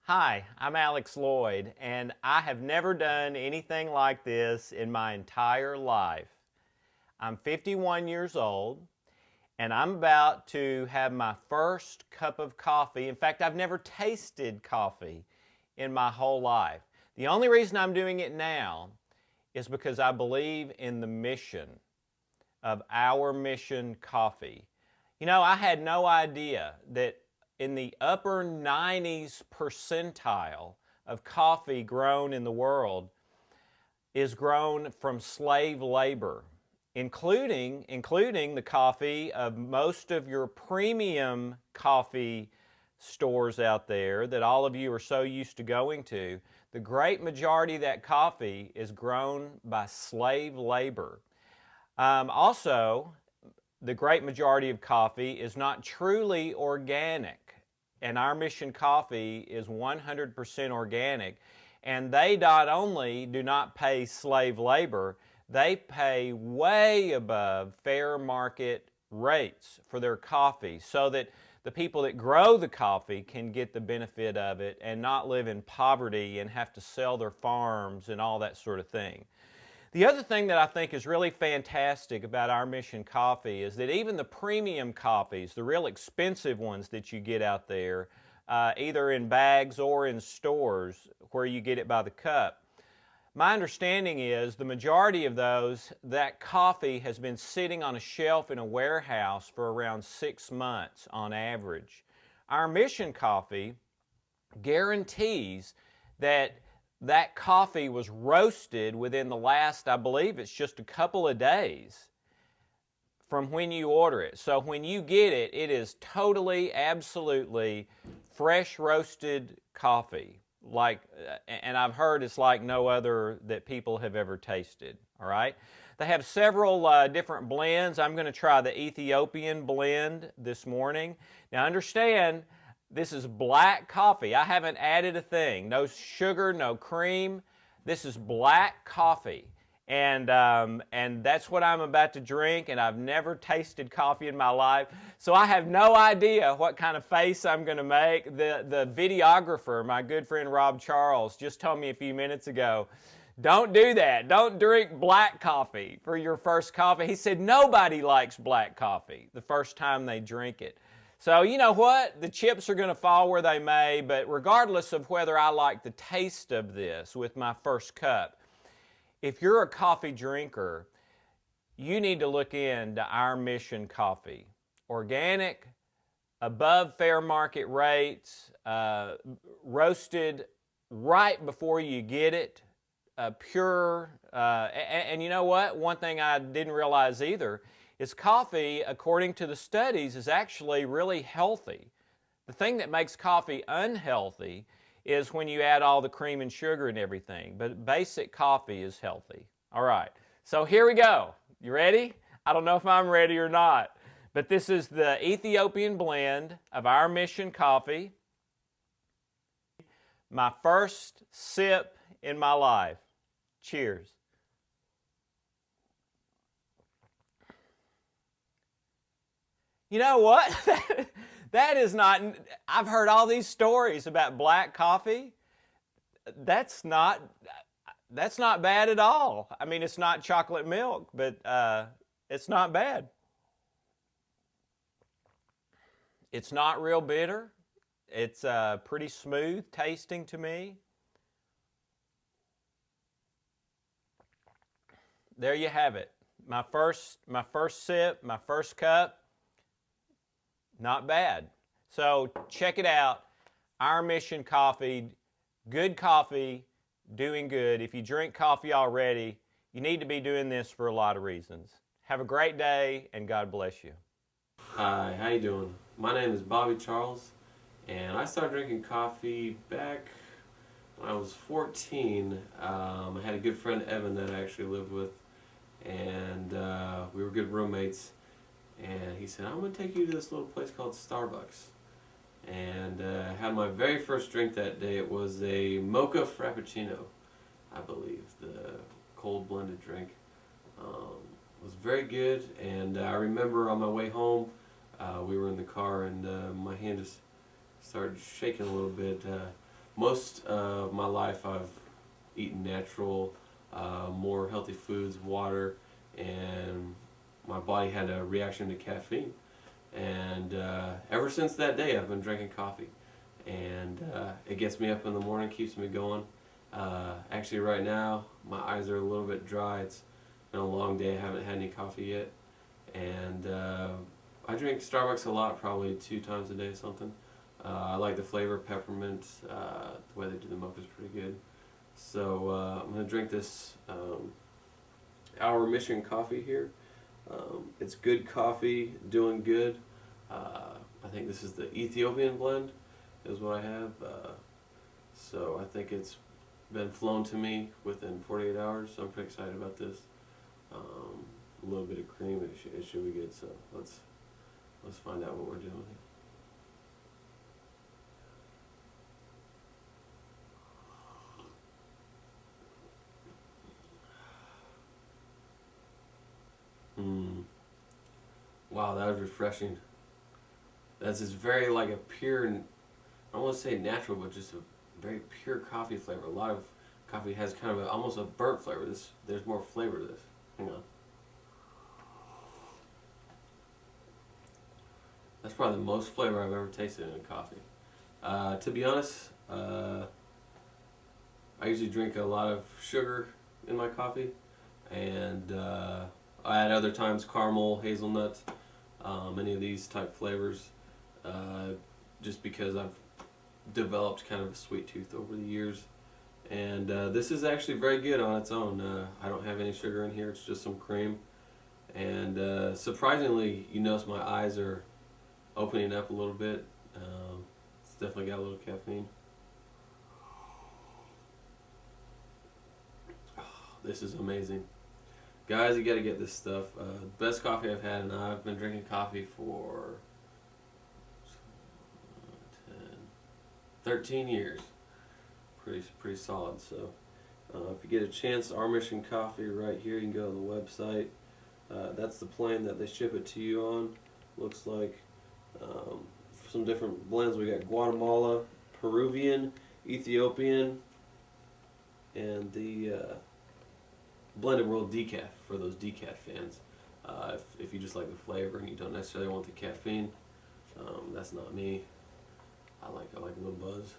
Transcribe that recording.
Hi, I'm Alex Lloyd, and I have never done anything like this in my entire life. I'm 51 years old, and I'm about to have my first cup of coffee. In fact, I've never tasted coffee in my whole life. The only reason I'm doing it now is because I believe in the mission of Our Mission Coffee. You know, I had no idea that in the upper 90s percentile of coffee grown in the world is grown from slave labor, including the coffee of most of your premium coffee stores out there that all of you are so used to going to. The great majority of that coffee is grown by slave labor. Also, the great majority of coffee is not truly organic, and Our Mission Coffee is 100% organic. And they not only do not pay slave labor, they pay way above fair market rates for their coffee so that the people that grow the coffee can get the benefit of it and not live in poverty and have to sell their farms and all that sort of thing. The other thing that I think is really fantastic about Our Mission Coffee is that even the premium coffees, the real expensive ones that you get out there, either in bags or in stores where you get it by the cup, my understanding is the majority of those, that coffee has been sitting on a shelf in a warehouse for around 6 months on average. Our Mission Coffee guarantees that that coffee was roasted within the last, I believe it's just a couple of days from when you order it. So when you get it, it is totally, absolutely fresh roasted coffee. And I've heard it's like no other that people have ever tasted, all right? They have several different blends. I'm going to try the Ethiopian blend this morning. Now understand, this is black coffee. I haven't added a thing. No sugar, no cream. This is black coffee. And that's what I'm about to drink, and I've never tasted coffee in my life. So I have no idea what kind of face I'm going to make. The videographer, my good friend Rob Charles, just told me a few minutes ago, don't do that. Don't drink black coffee for your first coffee. He said nobody likes black coffee the first time they drink it. So you know what? The chips are going to fall where they may, but regardless of whether I like the taste of this with my first cup, if you're a coffee drinker, you need to look into Our Mission Coffee. Organic, above fair market rates, roasted right before you get it, pure. And you know what? One thing I didn't realize either is coffee, according to the studies, is actually really healthy. The thing that makes coffee unhealthy is when you add all the cream and sugar and everything. But basic coffee is healthy. All right, so here we go. You ready? I don't know if I'm ready or not, but this is the Ethiopian blend of Our Mission Coffee. My first sip in my life. Cheers. You know what? That is not, I've heard all these stories about black coffee. That's not bad at all. I mean, it's not chocolate milk, but it's not bad. It's not real bitter. It's pretty smooth tasting to me. There you have it. My first sip, my first cup. Not bad. So check it out. Our Mission Coffee, good coffee, doing good. If you drink coffee already, you need to be doing this for a lot of reasons. Have a great day, and God bless you. Hi, how you doing? My name is Bobby Charles, and I started drinking coffee back when I was 14. I had a good friend, Evan, that I actually lived with, and we were good roommates. And he said, I'm going to take you to this little place called Starbucks. And I had my very first drink that day. It was a mocha frappuccino, I believe, the cold blended drink. It was very good, and I remember on my way home, we were in the car, and my hand just started shaking a little bit. most of my life I've eaten natural, more healthy foods, water, and my body had a reaction to caffeine. And ever since that day, I've been drinking coffee, and it gets me up in the morning, keeps me going. Actually, right now, my eyes are a little bit dry. It's been a long day. I haven't had any coffee yet, and I drink Starbucks a lot, probably 2 times a day, something. I like the flavor, peppermint. The way they do the mocha is pretty good. So I'm gonna drink this Our Mission coffee here. It's good coffee, doing good. I think this is the Ethiopian blend, is what I have. So I think it's been flown to me within 48 hours. So I'm pretty excited about this. A little bit of cream, it should be good. So let's find out what we're doing here. Wow, that was refreshing. That's just very like a pure, I don't want to say natural, but just a very pure coffee flavor. A lot of coffee has kind of almost a burnt flavor. There's more flavor to this. Hang on. That's probably the most flavor I've ever tasted in a coffee. To be honest, I usually drink a lot of sugar in my coffee, and I at other times caramel, hazelnut, any of these type flavors, just because I've developed kind of a sweet tooth over the years. And this is actually very good on its own. I don't have any sugar in here, it's just some cream. And surprisingly, you notice my eyes are opening up a little bit. It's definitely got a little caffeine. Oh, this is amazing. Guys, you got to get this stuff. Best coffee I've had, and I've been drinking coffee for 10, 13 years. Pretty solid. So if you get a chance, Our Mission Coffee right here, you can go to the website. That's the plane that they ship it to you on. Looks like some different blends. We got Guatemala, Peruvian, Ethiopian, and the Blended World Decaf for those decaf fans. If you just like the flavor and you don't necessarily want the caffeine, that's not me. I like a little buzz.